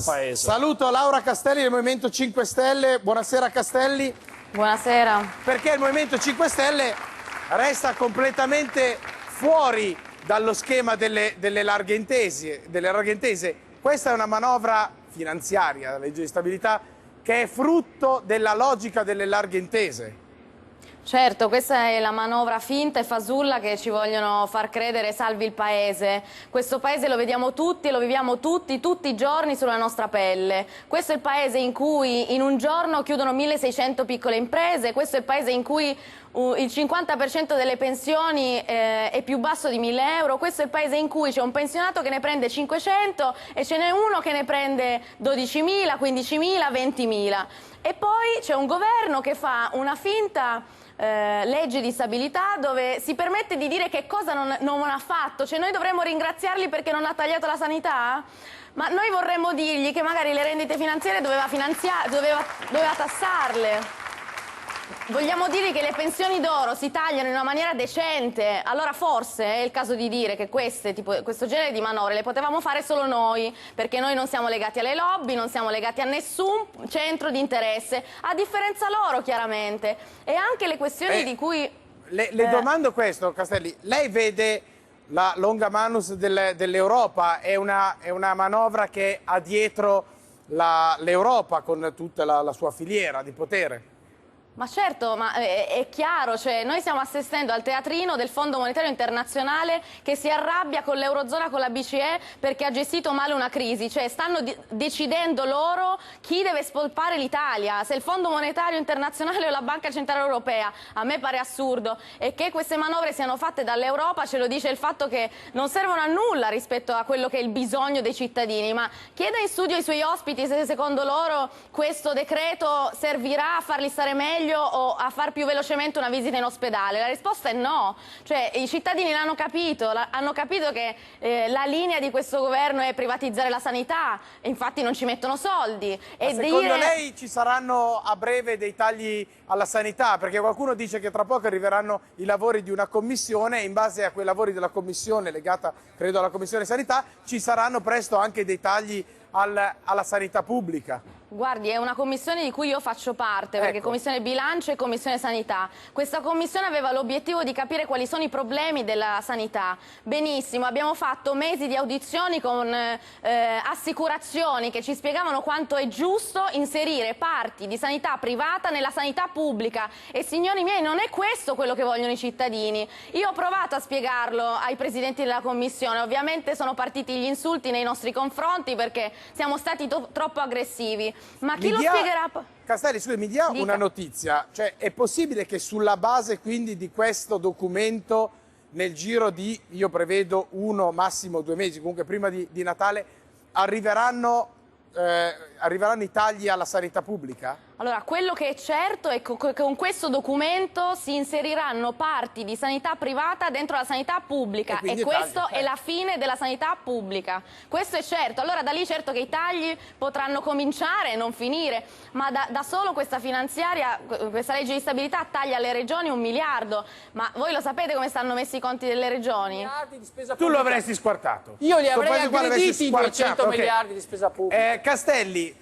paese. Saluto Laura Castelli del Movimento 5 Stelle. Buonasera Castelli. Buonasera. Perché il Movimento 5 Stelle resta completamente fuori dallo schema delle larghe intese. Questa è una manovra finanziaria, la legge di stabilità, che è frutto della logica delle larghe intese. Certo, questa è la manovra finta e fasulla che ci vogliono far credere salvi il paese. Questo paese lo vediamo tutti e lo viviamo tutti i giorni sulla nostra pelle. Questo è il paese in cui in un giorno chiudono 1600 piccole imprese, questo è il paese in cui il 50% delle pensioni è più basso di 1000 euro, questo è il paese in cui c'è un pensionato che ne prende 500 e ce n'è uno che ne prende 12.000, 15.000, 20.000. E poi c'è un governo che fa una finta legge di stabilità dove si permette di dire che cosa non ha fatto. Cioè noi dovremmo ringraziarli perché non ha tagliato la sanità? Ma noi vorremmo dirgli che magari le rendite finanziarie doveva tassarle. Vogliamo dire che le pensioni d'oro si tagliano in una maniera decente, allora forse è il caso di dire che questo genere di manovre le potevamo fare solo noi, perché noi non siamo legati alle lobby, non siamo legati a nessun centro di interesse, a differenza loro chiaramente. E anche le questioni di cui... Le domando questo, Castelli, lei vede la longa manus dell'Europa, è una manovra che ha dietro l'Europa con tutta la sua filiera di potere? Ma certo, ma è chiaro, cioè noi stiamo assistendo al teatrino del Fondo Monetario Internazionale che si arrabbia con l'Eurozona, con la BCE perché ha gestito male una crisi, cioè stanno decidendo loro chi deve spolpare l'Italia, se il Fondo Monetario Internazionale o la Banca Centrale Europea. A me pare assurdo, e che queste manovre siano fatte dall'Europa ce lo dice il fatto che non servono a nulla rispetto a quello che è il bisogno dei cittadini. Ma chieda in studio ai suoi ospiti se secondo loro questo decreto servirà a farli stare meglio o a far più velocemente una visita in ospedale. La risposta è no, cioè i cittadini l'hanno capito, hanno capito che la linea di questo governo è privatizzare la sanità, e infatti non ci mettono soldi. Ma secondo lei ci saranno a breve dei tagli alla sanità? Perché qualcuno dice che tra poco arriveranno i lavori di una commissione e in base a quei lavori della commissione legata, credo, alla Commissione Sanità, ci saranno presto anche dei tagli alla sanità pubblica. Guardi, è una commissione di cui io faccio parte, perché Commissione Bilancio e Commissione Sanità. Questa commissione aveva l'obiettivo di capire quali sono i problemi della sanità. Benissimo, abbiamo fatto mesi di audizioni con assicurazioni che ci spiegavano quanto è giusto inserire parti di sanità privata nella sanità pubblica. E signori miei, non è questo quello che vogliono i cittadini. Io ho provato a spiegarlo ai presidenti della commissione, ovviamente sono partiti gli insulti nei nostri confronti perché siamo stati troppo aggressivi. Ma chi lo spiegherà? Castelli, scusi, mi dia una notizia. Cioè, è possibile che sulla base quindi di questo documento, nel giro di, io prevedo, 1 massimo 2 mesi, comunque prima di Natale, arriveranno i tagli alla sanità pubblica? Allora, quello che è certo è che con questo documento si inseriranno parti di sanità privata dentro la sanità pubblica e questo è la fine della sanità pubblica. Questo è certo. Allora da lì certo che i tagli potranno cominciare e non finire, ma da solo questa finanziaria, questa legge di stabilità taglia alle regioni 1 miliardo. Ma voi lo sapete come stanno messi i conti delle regioni? Di spesa tu lo avresti squartato. Io li avrei aggrediti i 200 miliardi di spesa pubblica. Castelli,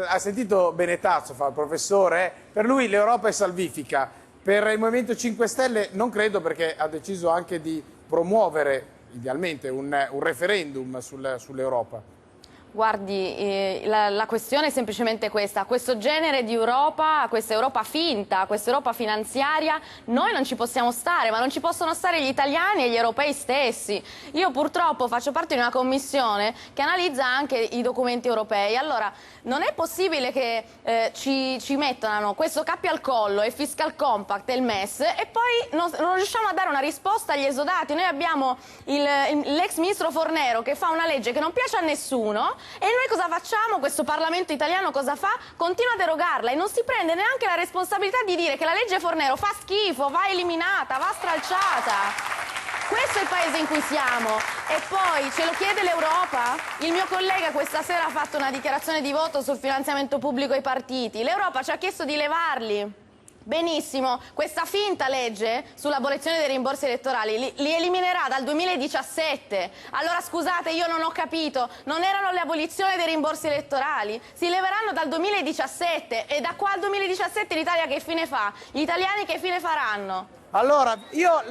ha sentito Benetazzo, fa il professore, per lui l'Europa è salvifica, per il Movimento 5 Stelle non credo, perché ha deciso anche di promuovere idealmente un referendum sull'Europa. Guardi, la questione è semplicemente questa: questo genere di Europa, questa Europa finta, questa Europa finanziaria, noi non ci possiamo stare, ma non ci possono stare gli italiani e gli europei stessi. Io purtroppo faccio parte di una commissione che analizza anche i documenti europei. Allora, non è possibile che ci mettano questo cappio al collo, il fiscal compact e il MES, e poi non riusciamo a dare una risposta agli esodati. Noi abbiamo l'ex ministro Fornero che fa una legge che non piace a nessuno, e noi cosa facciamo? Questo Parlamento italiano cosa fa? Continua a derogarla e non si prende neanche la responsabilità di dire che la legge Fornero fa schifo, va eliminata, va stralciata. Questo è il paese in cui siamo. E poi ce lo chiede l'Europa? Il mio collega questa sera ha fatto una dichiarazione di voto sul finanziamento pubblico ai partiti. L'Europa ci ha chiesto di levarli Benissimo, questa finta legge sull'abolizione dei rimborsi elettorali li eliminerà dal 2017. Allora scusate, io non ho capito, non erano le abolizioni dei rimborsi elettorali? Si leveranno dal 2017 e da qua al 2017 l'Italia che fine fa? Gli italiani che fine faranno? Allora, io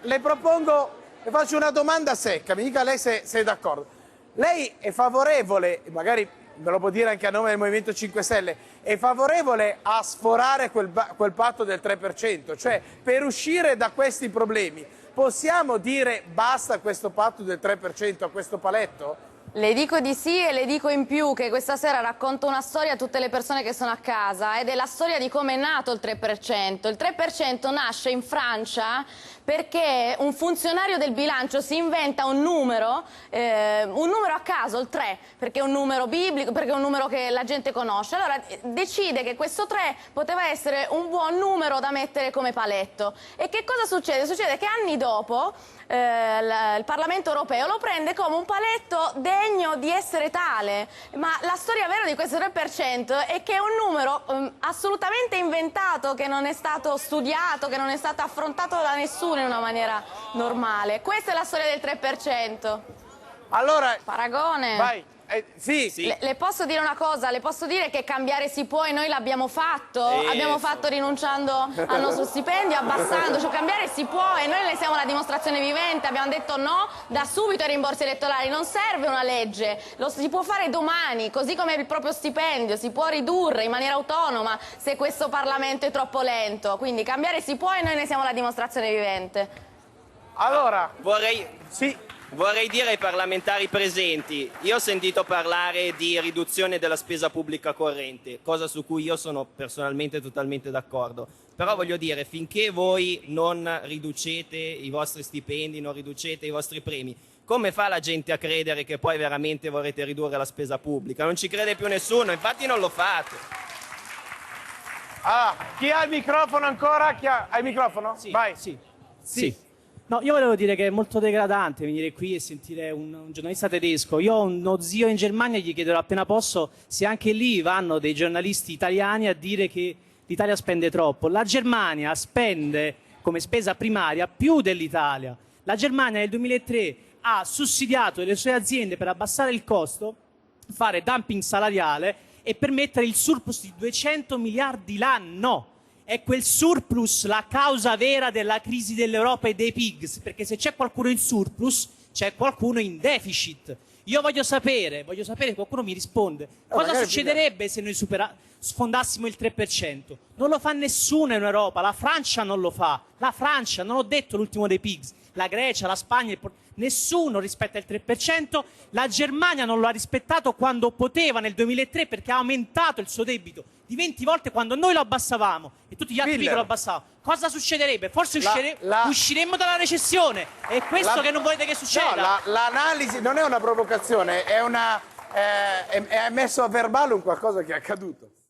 le propongo, le faccio una domanda secca, mi dica lei se è d'accordo. Lei è favorevole, magari me lo può dire anche a nome del Movimento 5 Stelle, è favorevole a sforare quel patto del 3%? Cioè, per uscire da questi problemi, possiamo dire basta a questo patto del 3%, a questo paletto? Le dico di sì e le dico in più che questa sera racconto una storia a tutte le persone che sono a casa ed è la storia di come è nato il 3%. Il 3% nasce in Francia perché un funzionario del bilancio si inventa un numero a caso, il 3, perché è un numero biblico, perché è un numero che la gente conosce. Allora decide che questo 3 poteva essere un buon numero da mettere come paletto. E che cosa succede? Succede che anni dopo il Parlamento europeo lo prende come un paletto degno di essere tale, ma la storia vera di questo 3% è che è un numero assolutamente inventato, che non è stato studiato, che non è stato affrontato da nessuno in una maniera normale. Questa è la storia del 3%. Allora, Paragone. vai. Sì. Le posso dire una cosa? Le posso dire che cambiare si può e noi l'abbiamo fatto? Abbiamo fatto rinunciando al nostro stipendio, abbassando, cioè cambiare si può e noi ne siamo la dimostrazione vivente. Abbiamo detto no da subito ai rimborsi elettorali, non serve una legge, lo si può fare domani, così come il proprio stipendio, si può ridurre in maniera autonoma se questo Parlamento è troppo lento. Quindi cambiare si può e noi ne siamo la dimostrazione vivente. Allora, Vorrei dire ai parlamentari presenti, io ho sentito parlare di riduzione della spesa pubblica corrente, cosa su cui io sono personalmente totalmente d'accordo. Però voglio dire, finché voi non riducete i vostri stipendi, non riducete i vostri premi, come fa la gente a credere che poi veramente vorrete ridurre la spesa pubblica? Non ci crede più nessuno, infatti non lo fate. chi ha il microfono ancora? Ha il microfono? Sì, Vai. Sì. No, io volevo dire che è molto degradante venire qui e sentire un giornalista tedesco. Io ho uno zio in Germania, gli chiederò appena posso se anche lì vanno dei giornalisti italiani a dire che l'Italia spende troppo. La Germania spende come spesa primaria più dell'Italia. La Germania nel 2003 ha sussidiato le sue aziende per abbassare il costo, fare dumping salariale e permettere il surplus di 200 miliardi l'anno. È quel surplus la causa vera della crisi dell'Europa e dei PIGS, perché se c'è qualcuno in surplus, c'è qualcuno in deficit. Io voglio sapere, qualcuno mi risponde, cosa succederebbe se noi sfondassimo il 3%? Non lo fa nessuno in Europa, la Francia non lo fa, la Francia, non ho detto l'ultimo dei PIGS, la Grecia, la Spagna, nessuno rispetta il 3%, la Germania non lo ha rispettato quando poteva nel 2003 perché ha aumentato il suo debito di 20 volte quando noi lo abbassavamo e tutti gli altri lo abbassavano. Cosa succederebbe? Forse usciremmo dalla recessione, è questo che non volete che succeda? No, l'analisi non è una provocazione, è messo a verbale un qualcosa che è accaduto.